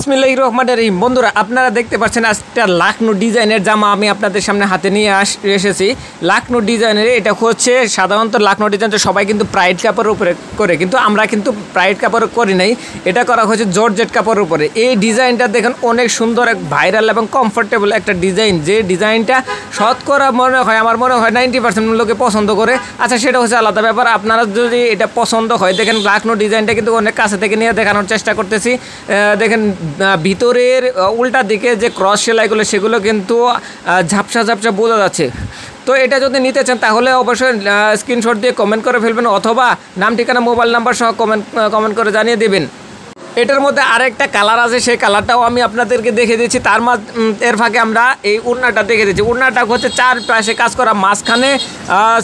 বিসমিল্লাহির রহমানির রহিম। বন্ধুরা, আপনারা দেখতে পাচ্ছেন একটা লাখনৌ ডিজাইনের জামা আমি আপনাদের সামনে হাতে নিয়ে এসেছি। লাখনৌ ডিজাইনের এটা হচ্ছে সাধারণত লাখনৌ ডিজাইনটা সবাই কিন্তু প্রাইড কাপড়ের উপরে করে, কিন্তু আমরা কিন্তু প্রাইড কাপড় করি নাই, এটা করা হয়েছে জর্জেট কাপড়ের উপরে। এই ডিজাইনটা দেখেন অনেক সুন্দর, এক ভাইরাল এবং কমফোর্টেবল একটা ডিজাইন, যে ডিজাইনটা শতকরা মনে হয় আমার মনে হয় 90% লোকে পছন্দ করে। আচ্ছা, সেটা হচ্ছে আলাদা ব্যাপার। আপনারা যদি এটা পছন্দ হয়, দেখেন লাখনৌ ডিজাইনটা কিন্তু অনেক কাছে থেকে নিয়ে দেখানোর চেষ্টা করতেছি। দেখেন ভিতরের উল্টা দিকে যে ক্রস সেলাইগুলো সেগুলো কিন্তু ঝাপসা ঝাপসা বোঝা যাচ্ছে। তো এটা যদি নিতে চান তাহলে অবশ্যই স্ক্রিনশট দিয়ে কমেন্ট করে ফেলবেন, অথবা নাম ঠিকানা মোবাইল নাম্বার সহ কমেন্ট করে জানিয়ে দেবেন। এটার মধ্যে আরেকটা কালার আছে, সেই কালারটাও আমি আপনাদেরকে দেখে দিচ্ছি। এর ফাঁকে আমরা এই উড়নাটা দেখে দিচ্ছি। উড়নাটা হচ্ছে চার পাশে কাজ করা, মাঝখানে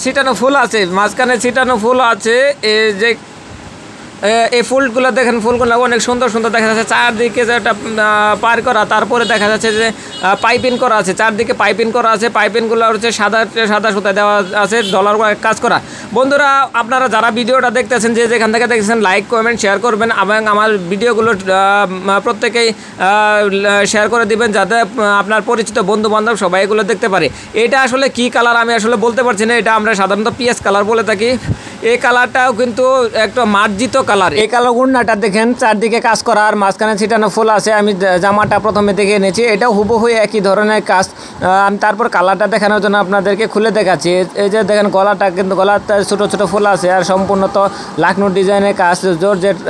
ছিটানো ফুল আছে। এই যে এই ফুলগুলো দেখেন, ফুলগুলো অনেক সুন্দর সুন্দর দেখা যাচ্ছে। চারদিকে যেটা পার করা, তারপরে দেখা যাচ্ছে যে পাইপিং করা আছে, চারদিকে পাইপিং করা আছে। পাইপিংগুলো হচ্ছে সাদা সুতা দেওয়া আছে, ডলার কাজ করা। বন্ধুরা, আপনারা যারা ভিডিওটা দেখতেছেন, যে যেখান থেকে দেখতেছেন, লাইক কমেন্ট শেয়ার করবেন এবং আমার ভিডিওগুলো প্রত্যেকেই শেয়ার করে দিবেন, যাতে আপনার পরিচিত বন্ধু বান্ধব সবাই এগুলো দেখতে পারে। এটা আসলে কি কালার আমি আসলে বলতে পারছি না, এটা আমরা সাধারণত পিএস কালার বলে থাকি। এই কালারটাও কিন্তু একটা মার্জিত কালার। এই কালার উড়নাটা দেখেন, চারদিকে কাজ করা আর মাঝখানে ছিটানো ফুল আছে। আমি জামাটা প্রথমে দেখে এনেছি, এটাও হুবহু একই ধরনের কাজ। আমি তারপর কালারটা দেখানোর জন্য আপনাদেরকে খুলে দেখাচ্ছি। এই যে দেখেন, গলাটা কিন্তু গলাতে ছোটো ছোটো ফুল আছে, আর সম্পূর্ণ তো লাখনৌ ডিজাইনের কাজ,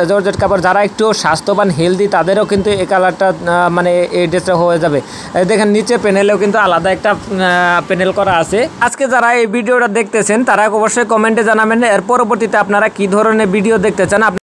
জর্জেট কাপড়। যারা একটু স্বাস্থ্যবান হেলদি তাদেরও কিন্তু এই কালারটা মানে এই ড্রেসটা হয়ে যাবে। দেখেন, নিচে প্যানেলেও কিন্তু আলাদা একটা প্যানেল করা আছে। আজকে যারা এই ভিডিওটা দেখতেছেন তারা অবশ্যই কমেন্টে জানাবেন এর পরবর্তীতে আপনারা কী ধরনের ভিডিও দেখতে চান।